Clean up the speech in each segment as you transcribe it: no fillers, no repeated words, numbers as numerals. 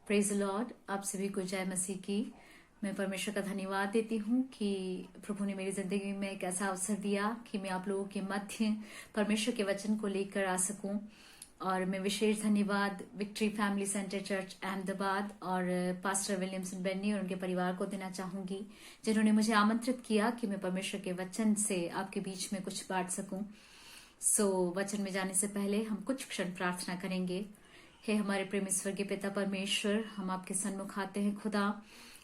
Praise Lord. आप सभी को जय मसीह की। मैं परमेश्वर का धन्यवाद देती हूँ कि प्रभु ने मेरी जिंदगी में एक ऐसा अवसर दिया कि मैं आप लोगों के मध्य परमेश्वर के वचन को लेकर आ सकूं। और मैं विशेष धन्यवाद victory family centre church Ahmedabad और पास्टर विलियमसन बेन्नी और उनके परिवार को देना चाहूंगी, जिन्होंने मुझे आमंत्रित किया कि मैं परमेश्वर के वचन से आपके बीच में कुछ बांट सकूं। वचन में जाने से पहले हम कुछ क्षण प्रार्थना करेंगे। हे हमारे प्रेम स्वर्गीय पिता परमेश्वर, हम आपके सन्मुख आते हैं। खुदा,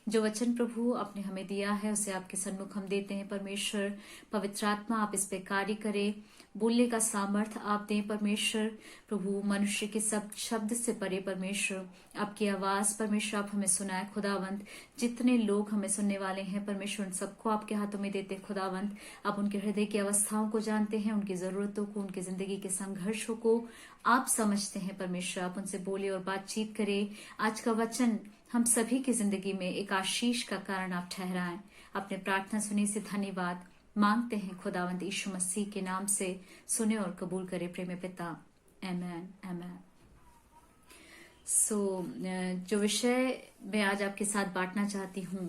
जो वचन प्रभु आपने हमें दिया है उसे आपके सन्मुख हम देते हैं। परमेश्वर, पवित्र आत्मा आप इस पे कार्य करें, बोलने का सामर्थ आप दें। परमेश्वर प्रभु, मनुष्य के सब शब्द से परे परमेश्वर आपकी आवाज परमेश्वर आप हमें सुनाए। खुदावंत, जितने लोग हमें सुनने वाले हैं परमेश्वर, उन सबको आपके हाथों में देते। खुदावंत, आप उनके हृदय की अवस्थाओं को जानते हैं, उनकी जरूरतों को, उनकी जिंदगी के संघर्षों को आप समझते हैं। परमेश्वर, आप उनसे बोले और बातचीत करें। आज का वचन हम सभी की जिंदगी में एक आशीष का कारण आप ठहराएं। आपने प्रार्थना सुनी से धन्यवाद मांगते हैं खुदावंत यीशु मसीह के नाम से। सुने और कबूल करे प्रेम पिता। आमेन आमेन। जो विषय मैं आज आपके साथ बांटना चाहती हूँ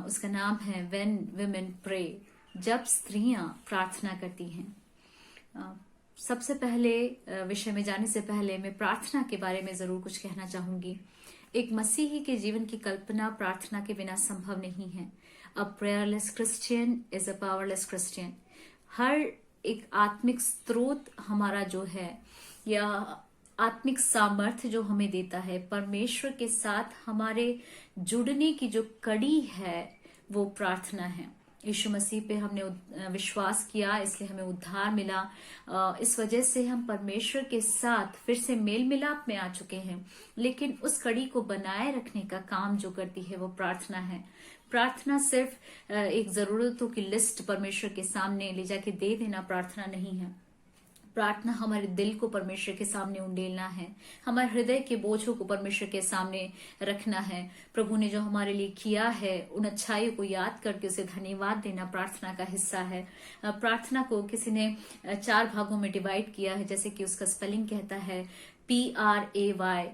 उसका नाम है व्हेन वुमेन प्रे, जब स्त्रियां प्रार्थना करती हैं। सबसे पहले विषय में जाने से पहले मैं प्रार्थना के बारे में जरूर कुछ कहना चाहूंगी। एक मसीही के जीवन की कल्पना प्रार्थना के बिना संभव नहीं है। A prayerless Christian is a powerless Christian. हर एक आत्मिक स्रोत हमारा जो है, या आत्मिक सामर्थ्य जो हमें देता है, परमेश्वर के साथ हमारे जुड़ने की जो कड़ी है वो प्रार्थना है। यीशु मसीह पे हमने विश्वास किया, इसलिए हमें उद्धार मिला। इस वजह से हम परमेश्वर के साथ फिर से मेल मिलाप में आ चुके हैं। लेकिन उस कड़ी को बनाए रखने का काम जो करती है वो प्रार्थना है। प्रार्थना सिर्फ एक जरूरतों की लिस्ट परमेश्वर के सामने ले जाके दे देना प्रार्थना नहीं है। प्रार्थना हमारे दिल को परमेश्वर के सामने उंडेलना है, हमारे हृदय के बोझों को परमेश्वर के सामने रखना है। प्रभु ने जो हमारे लिए किया है उन अच्छाइयों को याद करके उसे धन्यवाद देना प्रार्थना का हिस्सा है। प्रार्थना को किसी ने 4 भागों में डिवाइड किया है, जैसे कि उसका स्पेलिंग कहता है PRAY।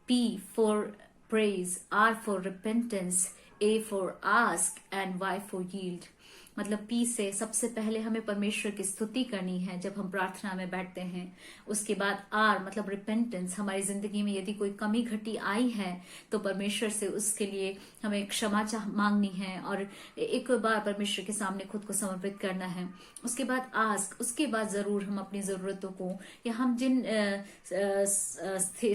P for praise, R for repentance, A for ask and Y for yield. मतलब P से सबसे पहले हमें परमेश्वर की स्तुति करनी है जब हम प्रार्थना में बैठते हैं। उसके बाद R मतलब रिपेंटेंस, हमारी जिंदगी में यदि कोई कमी घटी आई है तो परमेश्वर से उसके लिए हमें क्षमा मांगनी है और एक बार परमेश्वर के सामने खुद को समर्पित करना है। उसके बाद आस्क, उसके बाद जरूर हम अपनी जरूरतों को, या हम जिन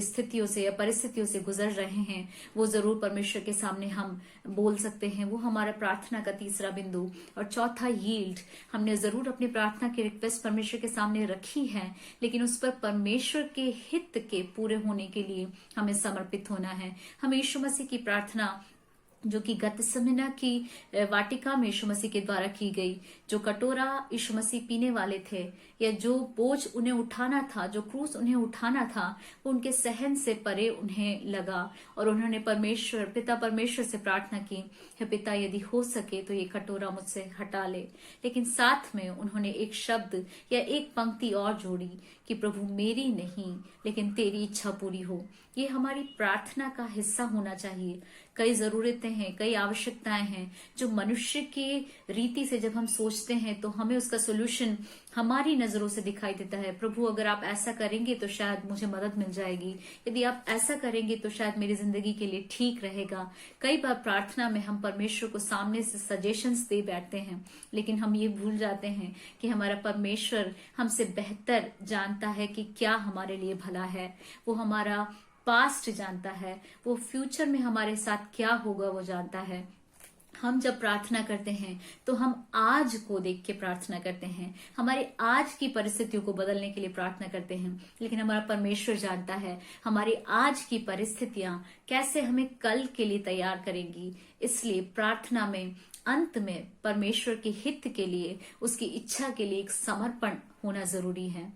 स्थितियों से या परिस्थितियों से गुजर रहे हैं वो जरूर परमेश्वर के सामने हम बोल सकते हैं। वो हमारा प्रार्थना का तीसरा बिंदु। और चौथा यील्ड, हमने जरूर अपनी प्रार्थना की रिक्वेस्ट परमेश्वर के सामने रखी है, लेकिन उस पर परमेश्वर के हित के पूरे होने के लिए हमें समर्पित होना है। हमें यीशु मसीह की प्रार्थना जो कि गतसमना की वाटिका में यीशु मसीह के द्वारा की गई, जो कटोरा यीशु मसीह पीने वाले थे, या जो बोझ उन्हें उठाना था, जो क्रूस उन्हें उठाना था, वो उनके सहन से परे उन्हें लगा और उन्होंने पिता परमेश्वर से प्रार्थना की, हे पिता यदि हो सके तो ये कटोरा मुझसे हटा ले। लेकिन साथ में उन्होंने एक शब्द या एक पंक्ति और जोड़ी कि प्रभु मेरी नहीं लेकिन तेरी इच्छा पूरी हो। ये हमारी प्रार्थना का हिस्सा होना चाहिए। कई जरूरतें हैं, कई आवश्यकताएं हैं जो मनुष्य की रीति से जब हम सोचते हैं तो हमें उसका सोल्यूशन हमारी नजरों से दिखाई देता है। प्रभु अगर आप ऐसा करेंगे तो शायद मुझे मदद मिल जाएगी, यदि आप ऐसा करेंगे तो शायद मेरी जिंदगी के लिए ठीक रहेगा। कई बार प्रार्थना में हम परमेश्वर को सामने से सजेशंस दे बैठते हैं, लेकिन हम ये भूल जाते हैं कि हमारा परमेश्वर हमसे बेहतर जानता है कि क्या हमारे लिए भला है। वो हमारा पास्ट जानता है, वो फ्यूचर में हमारे साथ क्या होगा वो जानता है। हम जब प्रार्थना करते हैं तो हम आज को देख के प्रार्थना करते हैं, हमारे आज की परिस्थितियों को बदलने के लिए प्रार्थना करते हैं, लेकिन हमारा परमेश्वर जानता है हमारी आज की परिस्थितियां कैसे हमें कल के लिए तैयार करेंगी। इसलिए प्रार्थना में अंत में परमेश्वर के हित के लिए, उसकी इच्छा के लिए एक समर्पण होना जरूरी है।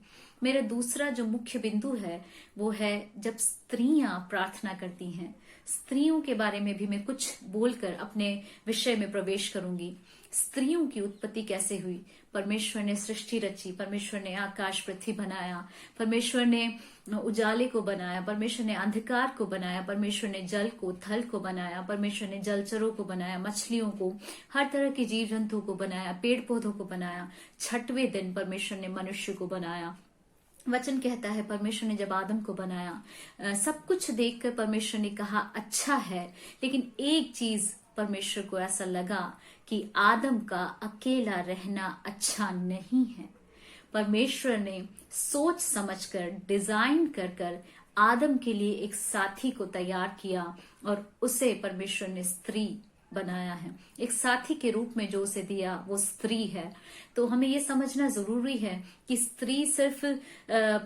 मेरा दूसरा जो मुख्य बिंदु है वो है जब स्त्रियां प्रार्थना करती हैं। स्त्रियों के बारे में भी मैं कुछ बोलकर अपने विषय में प्रवेश करूंगी। स्त्रियों की उत्पत्ति कैसे हुई? परमेश्वर ने सृष्टि रची, परमेश्वर ने आकाश पृथ्वी बनाया, परमेश्वर ने उजाले को बनाया, परमेश्वर ने अंधकार को बनाया, परमेश्वर ने जल को थल को बनाया, परमेश्वर ने जलचरों को बनाया, मछलियों को, हर तरह के जीव जंतुओं को बनाया, पेड़ पौधों को बनाया। छठवें दिन परमेश्वर ने मनुष्य को बनाया। वचन कहता है परमेश्वर ने जब आदम को बनाया, सब कुछ देखकर परमेश्वर ने कहा अच्छा है, लेकिन एक चीज परमेश्वर को ऐसा लगा कि आदम का अकेला रहना अच्छा नहीं है। परमेश्वर ने सोच समझकर डिजाइन कर आदम के लिए एक साथी को तैयार किया और उसे परमेश्वर ने स्त्री बनाया है। एक साथी के रूप में जो उसे दिया वो स्त्री है। तो हमें ये समझना जरूरी है कि स्त्री सिर्फ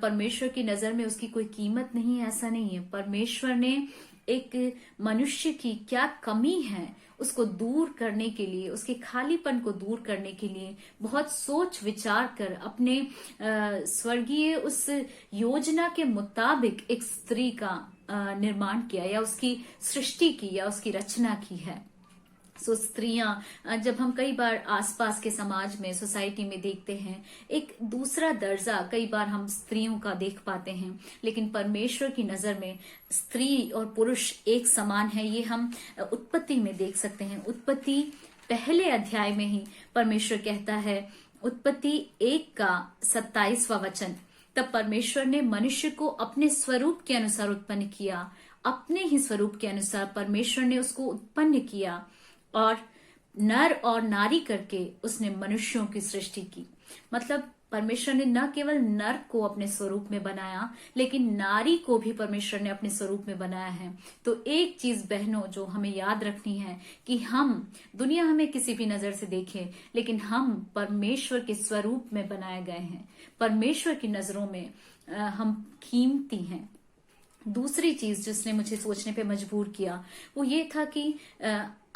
परमेश्वर की नजर में उसकी कोई कीमत नहीं है, ऐसा नहीं है। परमेश्वर ने एक मनुष्य की क्या कमी है उसको दूर करने के लिए, उसके खालीपन को दूर करने के लिए बहुत सोच विचार कर अपने स्वर्गीय उस योजना के मुताबिक एक स्त्री का निर्माण किया या उसकी सृष्टि की या उसकी रचना की है। सो स्त्रियां, जब हम कई बार आसपास के समाज में, सोसाइटी में देखते हैं, एक दूसरा दर्जा कई बार हम स्त्रियों का देख पाते हैं, लेकिन परमेश्वर की नजर में स्त्री और पुरुष एक समान है। ये हम उत्पत्ति में देख सकते हैं। उत्पत्ति पहले अध्याय में ही परमेश्वर कहता है, उत्पत्ति 1 का 27वां वचन, तब परमेश्वर ने मनुष्य को अपने स्वरूप के अनुसार उत्पन्न किया, अपने ही स्वरूप के अनुसार परमेश्वर ने उसको उत्पन्न किया और नर और नारी करके उसने मनुष्यों की सृष्टि की। मतलब परमेश्वर ने न केवल नर को अपने स्वरूप में बनाया, लेकिन नारी को भी परमेश्वर ने अपने स्वरूप में बनाया है। तो एक चीज बहनों जो हमें याद रखनी है कि हम, दुनिया हमें किसी भी नजर से देखे, लेकिन हम परमेश्वर के स्वरूप में बनाए गए हैं। परमेश्वर की नजरों में हम कीमती हैं। दूसरी चीज जिसने मुझे सोचने पे मजबूर किया वो ये था कि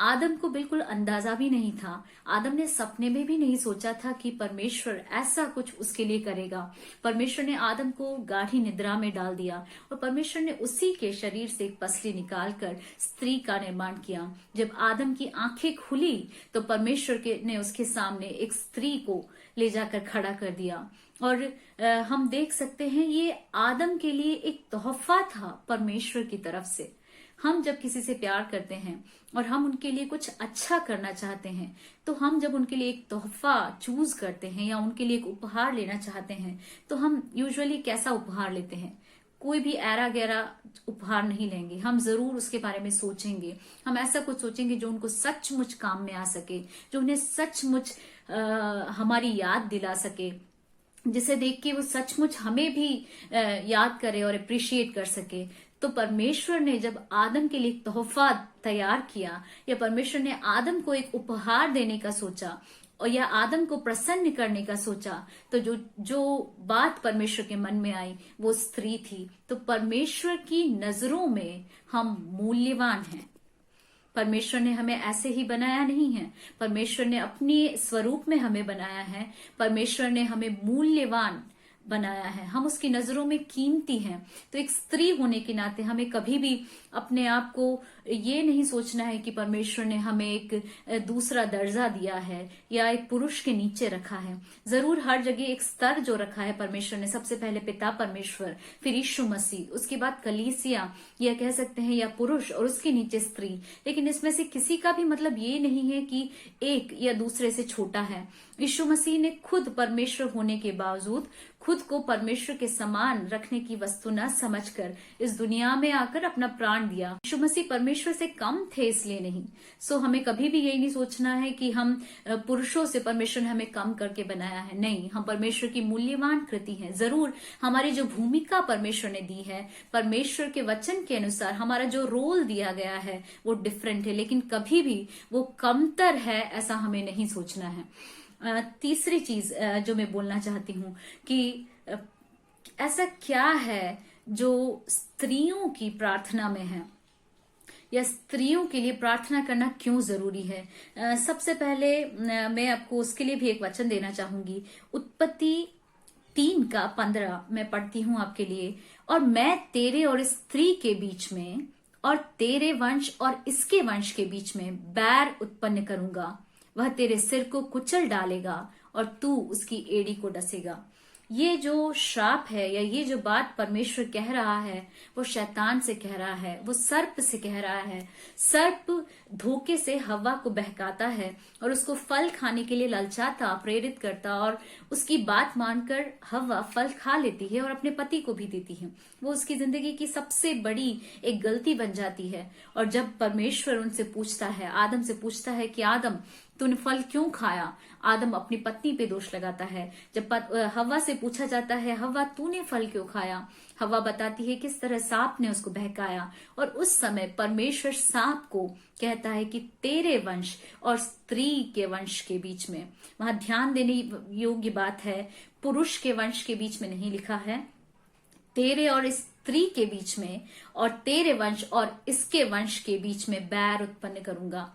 आदम को बिल्कुल अंदाजा भी नहीं था, आदम ने सपने में भी नहीं सोचा था कि परमेश्वर ऐसा कुछ उसके लिए करेगा। परमेश्वर ने आदम को गाढ़ी निद्रा में डाल दिया और परमेश्वर ने उसी के शरीर से एक पसली निकालकर स्त्री का निर्माण किया। जब आदम की आंखें खुली तो परमेश्वर ने उसके सामने एक स्त्री को ले जाकर खड़ा कर दिया और हम देख सकते हैं ये आदम के लिए एक तोहफा था परमेश्वर की तरफ से। हम जब किसी से प्यार करते हैं और हम उनके लिए कुछ अच्छा करना चाहते हैं, तो हम जब उनके लिए एक तोहफा चूज करते हैं या उनके लिए एक उपहार लेना चाहते हैं, तो हम यूजुअली कैसा उपहार लेते हैं? कोई भी ऐरा गैरा उपहार नहीं लेंगे, हम जरूर उसके बारे में सोचेंगे। हम ऐसा कुछ सोचेंगे जो उनको सचमुच काम में आ सके, जो उन्हें सचमुच हमारी याद दिला सके, जिसे देख के वो सचमुच हमें भी याद करे और अप्रिशिएट कर सके। तो परमेश्वर ने जब आदम के लिए एक तोहफा तैयार किया या परमेश्वर ने आदम को एक उपहार देने का सोचा और या आदम को प्रसन्न करने का सोचा, तो जो बात परमेश्वर के मन में आई वो स्त्री थी। तो परमेश्वर की नजरों में हम मूल्यवान हैं। परमेश्वर ने हमें ऐसे ही बनाया नहीं है, परमेश्वर ने अपने स्वरूप में हमें बनाया है, परमेश्वर ने हमें मूल्यवान बनाया है, हम उसकी नजरों में कीमती हैं। तो एक स्त्री होने के नाते हमें कभी भी अपने आप को ये नहीं सोचना है कि परमेश्वर ने हमें एक दूसरा दर्जा दिया है या एक पुरुष के नीचे रखा है। जरूर हर जगह एक स्तर जो रखा है परमेश्वर ने, सबसे पहले पिता परमेश्वर, फिर यीशु मसीह, उसके बाद कलीसिया या कह सकते हैं या पुरुष और उसके नीचे स्त्री। लेकिन इसमें से किसी का भी मतलब ये नहीं है कि एक या दूसरे से छोटा है। यीशु मसीह ने खुद परमेश्वर होने के बावजूद खुद को परमेश्वर के समान रखने की वस्तु न समझकर इस दुनिया में आकर अपना प्राण दिया। यीशु मसीह परमेश्वर से कम थे इसलिए नहीं। सो हमें कभी भी यही नहीं सोचना है कि हम पुरुषों से परमेश्वर ने हमें कम करके बनाया है। नहीं, हम परमेश्वर की मूल्यवान कृति हैं। जरूर हमारी जो भूमिका परमेश्वर ने दी है, परमेश्वर के वचन के अनुसार हमारा जो रोल दिया गया है वो डिफरेंट है, लेकिन कभी भी वो कमतर है ऐसा हमें नहीं सोचना है। तीसरी चीज जो मैं बोलना चाहती हूँ कि ऐसा क्या है जो स्त्रियों की प्रार्थना में है या स्त्रियों के लिए प्रार्थना करना क्यों जरूरी है। सबसे पहले मैं आपको उसके लिए भी एक वचन देना चाहूंगी। उत्पत्ति 3:15 मैं पढ़ती हूं आपके लिए। और मैं तेरे और इस स्त्री के बीच में और तेरे वंश और इसके वंश के बीच में बैर उत्पन्न करूंगा, वह तेरे सिर को कुचल डालेगा और तू उसकी एड़ी को डसेगा। ये जो श्राप है या ये जो बात परमेश्वर कह रहा है वो शैतान से कह रहा है, वो सर्प से कह रहा है। सर्प धोखे से हव्वा को बहकाता है और उसको फल खाने के लिए ललचाता, प्रेरित करता, और उसकी बात मानकर हव्वा फल खा लेती है और अपने पति को भी देती है। वो उसकी जिंदगी की सबसे बड़ी एक गलती बन जाती है। और जब परमेश्वर उनसे पूछता है, आदम से पूछता है कि आदम तूने फल क्यों खाया, आदम अपनी पत्नी पे दोष लगाता है। जब हव्वा से पूछा जाता है हव्वा तूने फल क्यों खाया, हव्वा बताती है किस तरह सांप ने उसको बहकाया। और उस समय परमेश्वर सांप को कहता है कि तेरे वंश और स्त्री के वंश के बीच में, वहां ध्यान देने योग्य बात है, पुरुष के वंश के बीच में नहीं लिखा है, तेरे और इस स्त्री के बीच में और तेरे वंश और इसके वंश के बीच में बैर उत्पन्न करूंगा।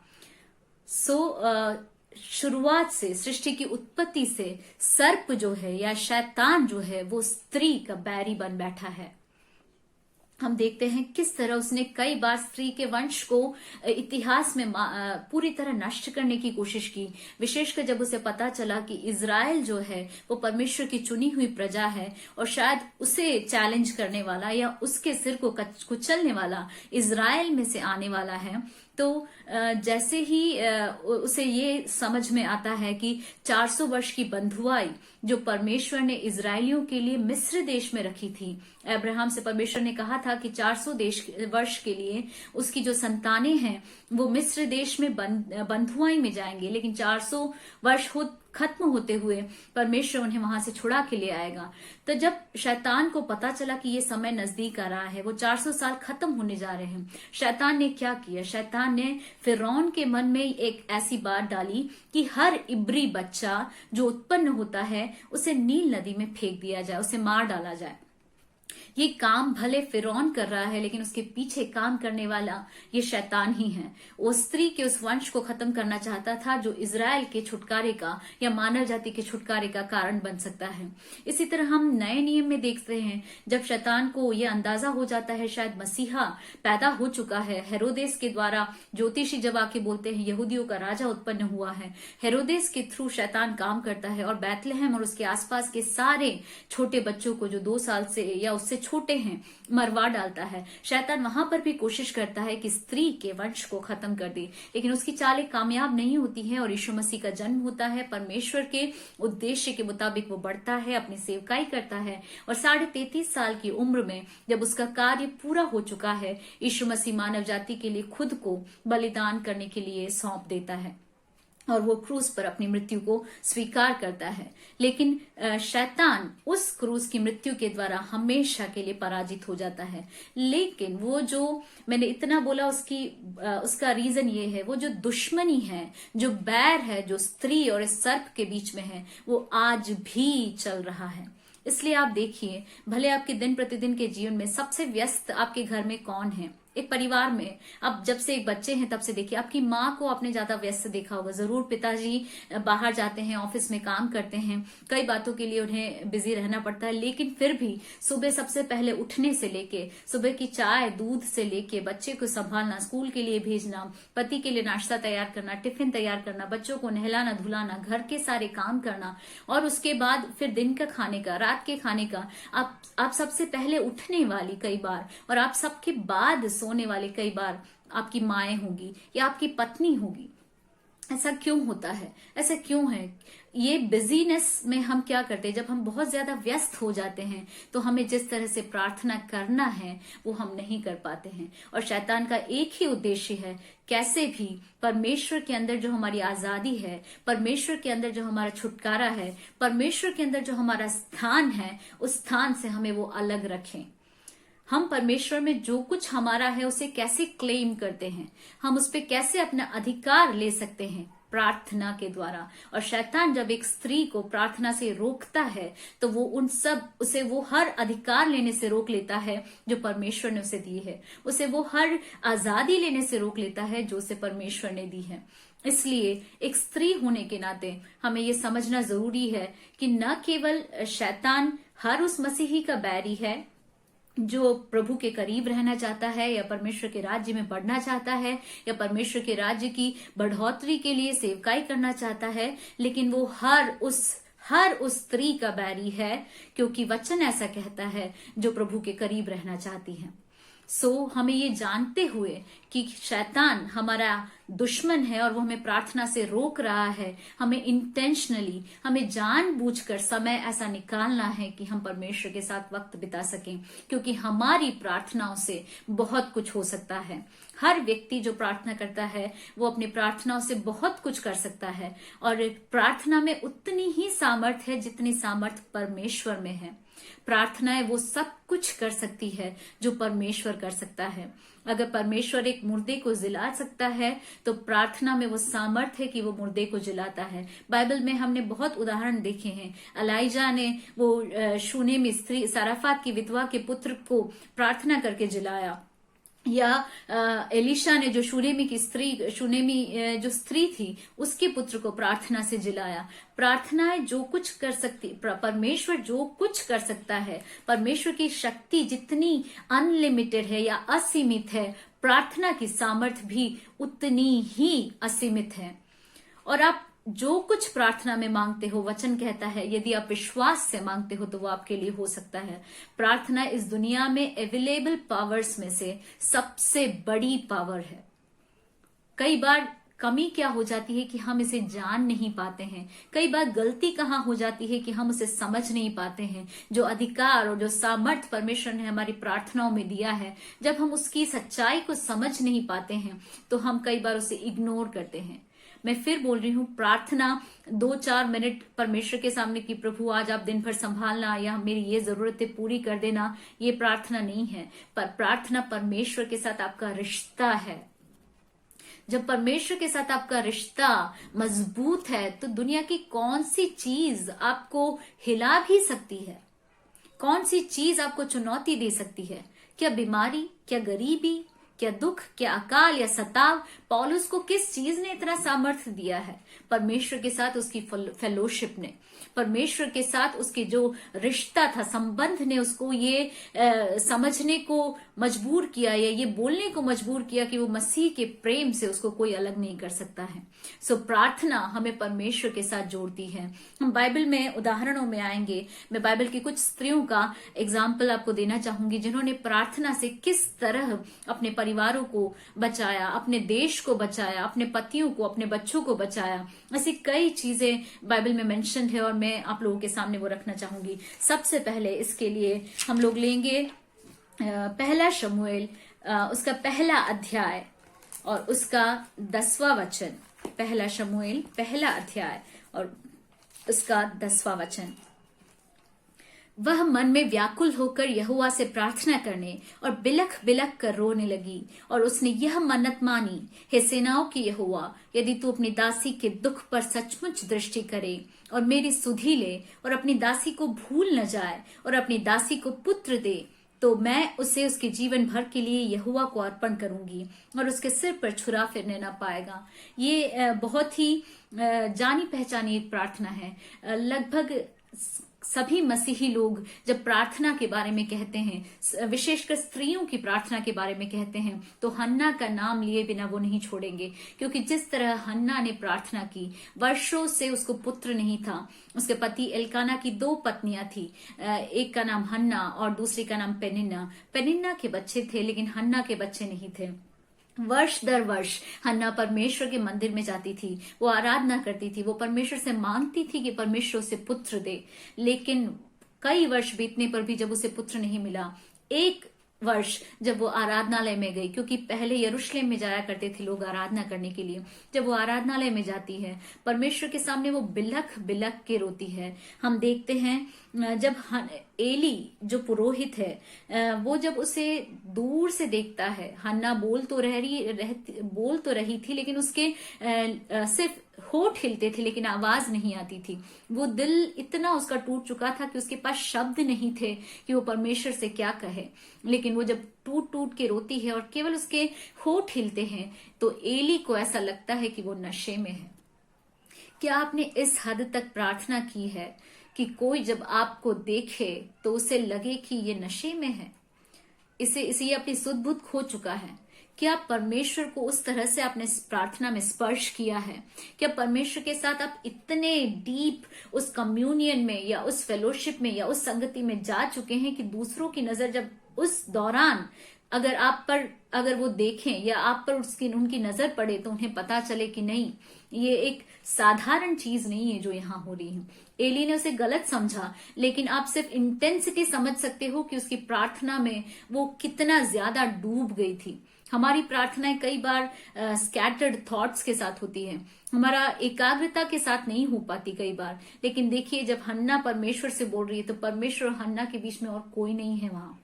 शुरुआत से, सृष्टि की उत्पत्ति से सर्प जो है या शैतान जो है वो स्त्री का बैरी बन बैठा है। हम देखते हैं किस तरह उसने कई बार स्त्री के वंश को इतिहास में पूरी तरह नष्ट करने की कोशिश की। विशेषकर जब उसे पता चला कि इज़राइल जो है वो परमेश्वर की चुनी हुई प्रजा है और शायद उसे चैलेंज करने वाला या उसके सिर को कुचलने वाला इज़राइल में से आने वाला है, तो जैसे ही उसे ये समझ में आता है कि 400 वर्ष की बंधुआई जो परमेश्वर ने इजरायलियों के लिए मिस्र देश में रखी थी, अब्राहम से परमेश्वर ने कहा था कि 400 वर्ष के लिए उसकी जो संतानें हैं वो मिस्र देश में बंधुआई में जाएंगे, लेकिन 400 वर्ष खत्म होते हुए परमेश्वर उन्हें वहां से छुड़ा के ले आएगा। तो जब शैतान को पता चला कि ये समय नजदीक आ रहा है, वो 400 साल खत्म होने जा रहे हैं, शैतान ने क्या किया? शैतान ने फिरौन के मन में एक ऐसी बात डाली कि हर इब्री बच्चा जो उत्पन्न होता है उसे नील नदी में फेंक दिया जाए, उसे मार डाला जाए। ये काम भले फिरौन कर रहा है लेकिन उसके पीछे काम करने वाला ये शैतान ही है। वो स्त्री के उस वंश को खत्म करना चाहता था जो इजराइल के छुटकारे का या मानव जाति के छुटकारे का कारण बन सकता है। इसी तरह हम नए नियम में देखते हैं, जब शैतान को ये अंदाजा हो जाता है शायद मसीहा पैदा हो चुका है, हेरोदेस के द्वारा ज्योतिषी जब आके बोलते हैं यहूदियों का राजा उत्पन्न हुआ है, हेरोदेस के थ्रू शैतान काम करता है और बैतलहम और उसके आसपास के सारे छोटे बच्चों को जो 2 साल से या उससे छोटे हैं मरवा डालता है। शैतान वहां पर भी कोशिश करता है कि स्त्री के वंश को खत्म कर दे, लेकिन उसकी चालें कामयाब नहीं होती हैं और यीशु मसीह का जन्म होता है। परमेश्वर के उद्देश्य के मुताबिक वो बढ़ता है, अपनी सेवकाई करता है और 33.5 साल की उम्र में जब उसका कार्य पूरा हो चुका है, यीशु मसीह मानव जाति के लिए खुद को बलिदान करने के लिए सौंप देता है और वो क्रूस पर अपनी मृत्यु को स्वीकार करता है। लेकिन शैतान उस क्रूस की मृत्यु के द्वारा हमेशा के लिए पराजित हो जाता है। लेकिन वो जो मैंने इतना बोला उसका रीजन ये है, वो जो दुश्मनी है, जो बैर है, जो स्त्री और इस सर्प के बीच में है, वो आज भी चल रहा है। इसलिए आप देखिए, भले आपके दिन प्रतिदिन के जीवन में सबसे व्यस्त आपके घर में कौन है? एक परिवार में अब जब से एक बच्चे हैं तब से देखिए, आपकी माँ को आपने ज्यादा व्यस्त देखा होगा। जरूर पिताजी बाहर जाते हैं, ऑफिस में काम करते हैं, कई बातों के लिए उन्हें बिजी रहना पड़ता है, लेकिन फिर भी सुबह सबसे पहले उठने से लेके सुबह की चाय दूध से लेके बच्चे को संभालना, स्कूल के लिए भेजना, पति के लिए नाश्ता तैयार करना, टिफिन तैयार करना, बच्चों को नहलाना धुलाना, घर के सारे काम करना और उसके बाद फिर दिन का खाने का, रात के खाने का, आप सबसे पहले उठने वाली कई बार और आप सबके बाद सोने वाले कई बार आपकी माएं होंगी या आपकी पत्नी होगी। ऐसा क्यों होता है? ऐसा क्यों है? ये बिजीनेस में हम क्या करते हैं, जब हम बहुत ज्यादा व्यस्त हो जाते हैं तो हमें जिस तरह से प्रार्थना करना है वो हम नहीं कर पाते हैं। और शैतान का एक ही उद्देश्य है, कैसे भी परमेश्वर के अंदर जो हमारी आजादी है, परमेश्वर के अंदर जो हमारा छुटकारा है, परमेश्वर के अंदर जो हमारा स्थान है, उस स्थान से हमें वो अलग रखें। हम परमेश्वर में जो कुछ हमारा है उसे कैसे क्लेम करते हैं, हम उस पर कैसे अपना अधिकार ले सकते हैं, प्रार्थना के द्वारा। और शैतान जब एक स्त्री को प्रार्थना से रोकता है तो वो उसे वो हर अधिकार लेने से रोक लेता है जो परमेश्वर ने उसे दी है, उसे वो हर आजादी लेने से रोक लेता है जो उसे परमेश्वर ने दी है। इसलिए एक स्त्री होने के नाते हमें ये समझना जरूरी है कि न केवल शैतान हर उस मसीही का बैरी है जो प्रभु के करीब रहना चाहता है या परमेश्वर के राज्य में बढ़ना चाहता है या परमेश्वर के राज्य की बढ़ोतरी के लिए सेवकाई करना चाहता है, लेकिन वो हर उस स्त्री का बैरी है, क्योंकि वचन ऐसा कहता है जो प्रभु के करीब रहना चाहती है। हमें ये जानते हुए कि शैतान हमारा दुश्मन है और वो हमें प्रार्थना से रोक रहा है, हमें इंटेंशनली, हमें जानबूझकर समय ऐसा निकालना है कि हम परमेश्वर के साथ वक्त बिता सकें, क्योंकि हमारी प्रार्थनाओं से बहुत कुछ हो सकता है। हर व्यक्ति जो प्रार्थना करता है वो अपनी प्रार्थनाओं से बहुत कुछ कर सकता है, और प्रार्थना में उतनी ही सामर्थ है जितनी सामर्थ परमेश्वर में है। प्रार्थनाएं वो सब कुछ कर सकती है जो परमेश्वर कर सकता है। अगर परमेश्वर एक मुर्दे को जिला सकता है तो प्रार्थना में वो सामर्थ है कि वो मुर्दे को जिलाता है। बाइबल में हमने बहुत उदाहरण देखे हैं। एलाइजा ने वो शूनेमी स्त्री साराफात की विधवा के पुत्र को प्रार्थना करके जिलाया, या एलिशा ने जो शूनेमी जो स्त्री थी उसके पुत्र को प्रार्थना से जिलाया। प्रार्थनाएं जो कुछ कर सकती, परमेश्वर जो कुछ कर सकता है, परमेश्वर की शक्ति जितनी अनलिमिटेड है या असीमित है, प्रार्थना की सामर्थ भी उतनी ही असीमित है। और आप जो कुछ प्रार्थना में मांगते हो, वचन कहता है यदि आप विश्वास से मांगते हो तो वो आपके लिए हो सकता है। प्रार्थना इस दुनिया में अवेलेबल पावर्स में से सबसे बड़ी पावर है। कई बार कमी क्या हो जाती है कि हम इसे जान नहीं पाते हैं। कई बार गलती कहाँ हो जाती है कि हम उसे समझ नहीं पाते हैं। जो अधिकार और जो सामर्थ परमेश्वर ने हमारी प्रार्थनाओं में दिया है, जब हम उसकी सच्चाई को समझ नहीं पाते हैं तो हम कई बार उसे इग्नोर करते हैं। मैं फिर बोल रही हूँ, प्रार्थना 2-4 मिनट परमेश्वर के सामने कि प्रभु आज आप दिन भर संभालना या मेरी ये जरूरतें पूरी कर देना, ये प्रार्थना नहीं है। पर प्रार्थना परमेश्वर के साथ आपका रिश्ता है। जब परमेश्वर के साथ आपका रिश्ता मजबूत है तो दुनिया की कौन सी चीज आपको हिला भी सकती है, कौन सी चीज आपको चुनौती दे सकती है? क्या बीमारी, क्या गरीबी, क्या दुख, क्या अकाल या सताव? पौलुस को किस चीज ने इतना सामर्थ्य दिया है? परमेश्वर के साथ उसकी फेलोशिप ने, परमेश्वर के साथ उसके जो रिश्ता था, संबंध ने उसको ये समझने को मजबूर किया या ये बोलने को मजबूर किया कि वो मसीह के प्रेम से उसको कोई अलग नहीं कर सकता है। प्रार्थना हमें परमेश्वर के साथ जोड़ती है। हम बाइबल में उदाहरणों में आएंगे। मैं बाइबल की कुछ स्त्रियों का एग्जाम्पल आपको देना चाहूंगी जिन्होंने प्रार्थना से किस तरह अपने परिवारों को बचाया, अपने देश को बचाया, अपने पतियों को, अपने बच्चों को बचाया। ऐसी कई चीजें बाइबल में मेंशन है और मैं आप लोगों के सामने वो रखना चाहूंगी। सबसे पहले इसके लिए हम लोग लेंगे पहला शमूएल, उसका पहला अध्याय और उसका 10वां वचन। पहला शमूएल पहला अध्याय और उसका 10वां वचन। वह मन में व्याकुल होकर यहोवा से प्रार्थना करने और बिलख बिलख कर रोने लगी, और उसने यह मन्नत मानी, हे सेनाओं की यहोवा, यदि तू अपनी दासी के दुख पर सचमुच दृष्टि करे और मेरी सुधि ले और अपनी दासी को भूल न जाए और अपनी दासी को पुत्र दे, तो मैं उसे उसके जीवन भर के लिए यहोवा को अर्पण करूंगी और उसके सिर पर छुरा फिरने न पाएगा। ये बहुत ही जानी पहचानी एक प्रार्थना है। लगभग सभी मसीही लोग जब प्रार्थना के बारे में कहते हैं, विशेषकर स्त्रियों की प्रार्थना के बारे में कहते हैं, तो हन्ना का नाम लिए बिना वो नहीं छोड़ेंगे। क्योंकि जिस तरह हन्ना ने प्रार्थना की, वर्षों से उसको पुत्र नहीं था। उसके पति एल्काना की 2 पत्नियां थी, एक का नाम हन्ना और दूसरी का नाम पेनिन्ना। पेनिन्ना के बच्चे थे लेकिन हन्ना के बच्चे नहीं थे। वर्ष दर वर्ष हन्ना परमेश्वर के मंदिर में जाती थी, वो आराधना करती थी, वो परमेश्वर से मांगती थी कि परमेश्वर उसे पुत्र दे। लेकिन कई वर्ष बीतने पर भी जब उसे पुत्र नहीं मिला, एक वर्ष जब वो आराधनालय में गई, क्योंकि पहले यरूशलेम में जाया करते थे लोग आराधना करने के लिए, जब वो आराधनालय में जाती है, परमेश्वर के सामने वो बिलख बिलख के रोती है। हम देखते हैं जब एली जो पुरोहित है, वो जब उसे दूर से देखता है, हन्ना बोल तो रही थी लेकिन उसके सिर्फ होठ हिलते थे लेकिन आवाज नहीं आती थी। वो दिल इतना उसका टूट चुका था कि उसके पास शब्द नहीं थे कि वो परमेश्वर से क्या कहे। लेकिन वो जब टूट टूट के रोती है और केवल उसके होठ हिलते हैं तो एली को ऐसा लगता है कि वो नशे में है। क्या आपने इस हद तक प्रार्थना की है कि कोई जब आपको देखे तो उसे लगे कि ये नशे में है, इसे ये अपनी सुध बुध खो चुका है? क्या परमेश्वर को उस तरह से आपने प्रार्थना में स्पर्श किया है? क्या परमेश्वर के साथ आप इतने डीप उस कम्युनियन में या उस फेलोशिप में या उस संगति में जा चुके हैं कि दूसरों की नजर जब उस दौरान अगर वो देखें या आप पर उनकी नजर पड़े तो उन्हें पता चले कि नहीं, ये एक साधारण चीज नहीं है जो यहाँ हो रही है। एली ने उसे गलत समझा, लेकिन आप सिर्फ इंटेंसिटी समझ सकते हो कि उसकी प्रार्थना में वो कितना ज्यादा डूब गई थी। हमारी प्रार्थनाएं कई बार स्कैटर्ड थॉट्स के साथ होती है, हमारा एकाग्रता के साथ नहीं हो पाती कई बार। लेकिन देखिए, जब हन्ना परमेश्वर से बोल रही है तो परमेश्वर और हन्ना के बीच में और कोई नहीं है वहां।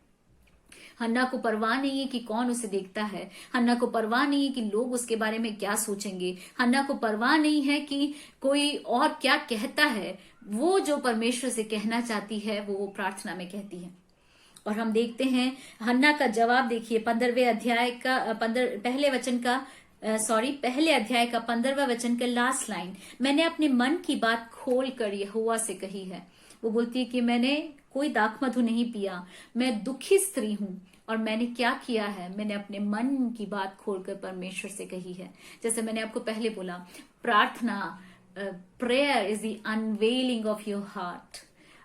हन्ना को परवाह नहीं है कि कौन उसे देखता है, हन्ना को परवाह नहीं है कि लोग उसके बारे में क्या सोचेंगे, हन्ना को परवाह नहीं है कि कोई और क्या कहता है। वो जो परमेश्वर से कहना चाहती है वो प्रार्थना में कहती है। और हम देखते हैं हन्ना का जवाब, देखिए 15वें अध्याय का पहले अध्याय का 15वां वचन का लास्ट लाइन, मैंने अपने मन की बात खोल कर यहोवा से कही है। वो बोलती है कि मैंने कोई दाखमधु नहीं पिया, मैं दुखी स्त्री हूं। और मैंने क्या किया है, मैंने अपने मन की बात खोलकर परमेश्वर से कही है। जैसे मैंने आपको पहले बोला, प्रार्थना, prayer is the unveiling of your heart.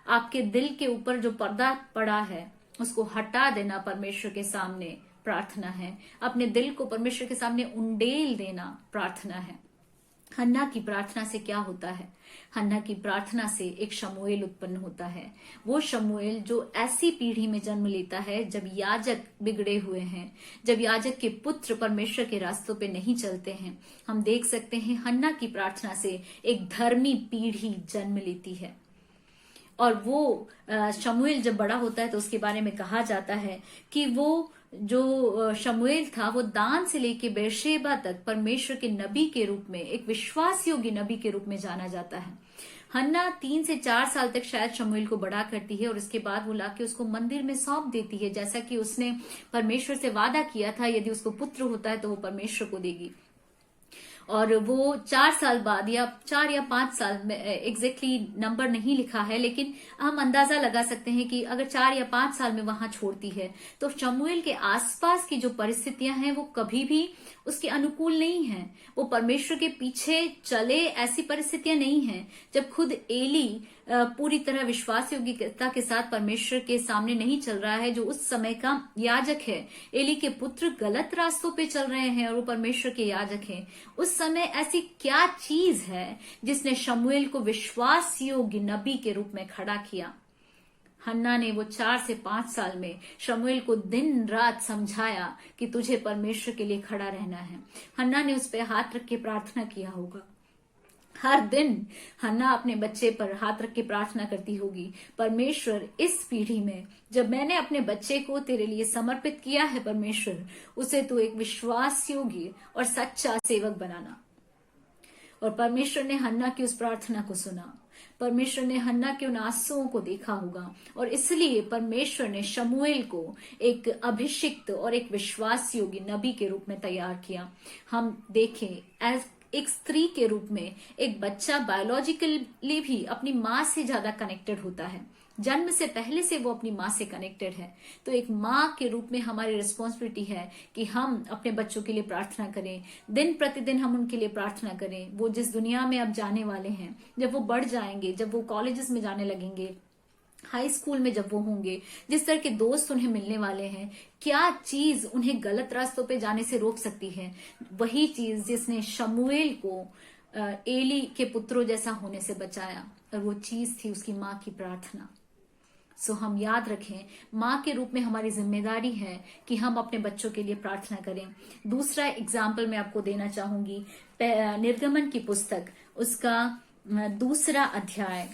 आपके दिल के ऊपर जो पर्दा पड़ा है उसको हटा देना परमेश्वर के सामने प्रार्थना है। अपने दिल को परमेश्वर के सामने उंडेल देना प्रार्थना है। हन्ना की प्रार्थना से क्या होता है? हन्ना की प्रार्थना से एक शमूएल उत्पन्न होता है। वो शमूएल जो ऐसी पीढ़ी में जन्म लेता है जब याजक बिगड़े हुए हैं, जब याजक के पुत्र परमेश्वर के रास्तों पे नहीं चलते हैं। हम देख सकते हैं हन्ना की प्रार्थना से एक धर्मी पीढ़ी जन्म लेती है। और वो शमूएल जब बड़ा होता है तो उसके बारे में कहा जाता है कि वो जो शमूएल था वो दान से लेके बेरशेबा तक परमेश्वर के नबी के रूप में, एक विश्वास योग्य नबी के रूप में जाना जाता है। हन्ना 3 से 4 साल तक शायद शमूएल को बड़ा करती है और उसके बाद वो लाके उसको मंदिर में सौंप देती है, जैसा कि उसने परमेश्वर से वादा किया था, यदि उसको पुत्र होता है तो वो परमेश्वर को देगी। और वो 4 साल बाद या 4 या 5 साल में, एग्जैक्टली नंबर नहीं लिखा है, लेकिन हम अंदाजा लगा सकते हैं कि अगर 4 या 5 साल में वहां छोड़ती है तो शमूएल के आसपास की जो परिस्थितियां हैं वो कभी भी उसके अनुकूल नहीं है। वो परमेश्वर के पीछे चले ऐसी परिस्थितियां नहीं हैं। जब खुद एली पूरी तरह विश्वास योग्यता के साथ परमेश्वर के सामने नहीं चल रहा है, जो उस समय का याजक है, एली के पुत्र गलत रास्तों पे चल रहे हैं और वो परमेश्वर के याजक हैं, उस समय ऐसी क्या चीज है जिसने शमूएल को विश्वास योग्य नबी के रूप में खड़ा किया? हन्ना ने वो 4 से 5 साल में शमूएल को दिन रात समझाया कि तुझे परमेश्वर के लिए खड़ा रहना है। हन्ना ने उस पर हाथ रख के प्रार्थना किया होगा। हर दिन हन्ना अपने बच्चे पर हाथ रख के प्रार्थना करती होगी, परमेश्वर इस पीढ़ी में जब मैंने अपने बच्चे को तेरे लिए समर्पित किया है, परमेश्वर उसे तू एक विश्वास योग्य और सच्चा सेवक बनाना। और परमेश्वर ने हन्ना की उस प्रार्थना को सुना। परमेश्वर ने हन्ना के उन आंसुओं को देखा होगा और इसलिए परमेश्वर ने शमूएल को एक अभिषिक्त और एक विश्वास योग्य नबी के रूप में तैयार किया। हम देखें, एक स्त्री के रूप में एक बच्चा बायोलॉजिकली भी अपनी माँ से ज्यादा कनेक्टेड होता है। जन्म से पहले से वो अपनी माँ से कनेक्टेड है। तो एक माँ के रूप में हमारी रिस्पॉन्सिबिलिटी है कि हम अपने बच्चों के लिए प्रार्थना करें, दिन प्रतिदिन हम उनके लिए प्रार्थना करें। वो जिस दुनिया में अब जाने वाले हैं, जब वो बढ़ जाएंगे, जब वो कॉलेजेस में जाने लगेंगे, हाई स्कूल में जब वो होंगे, जिस तरह के दोस्त उन्हें मिलने वाले हैं, क्या चीज उन्हें गलत रास्तों पे जाने से रोक सकती है? वही चीज जिसने शमूएल को एली के पुत्रों जैसा होने से बचाया, और वो चीज थी उसकी माँ की प्रार्थना। सो हम याद रखें, माँ के रूप में हमारी जिम्मेदारी है कि हम अपने बच्चों के लिए प्रार्थना करें। दूसरा एग्जाम्पल मैं आपको देना चाहूंगी, निर्गमन की पुस्तक, उसका 2 अध्याय,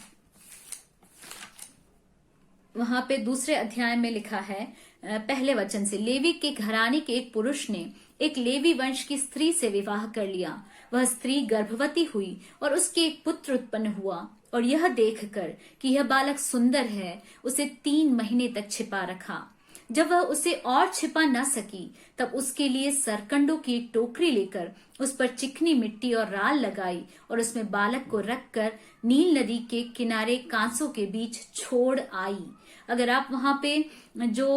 वहां पे 2 अध्याय में लिखा है पहले वचन से, लेवी के घराने के एक पुरुष ने एक लेवी वंश की स्त्री से विवाह कर लिया। वह स्त्री गर्भवती हुई और उसके एक पुत्र उत्पन्न हुआ, और यह देखकर कि यह बालक सुंदर है, उसे 3 महीने तक छिपा रखा। जब वह उसे और छिपा न सकी, तब उसके लिए सरकंडों की एक टोकरी लेकर उस पर चिकनी मिट्टी और राल लगाई और उसमें बालक को रखकर नील नदी के किनारे कांसों के बीच छोड़ आई। अगर आप वहां पे जो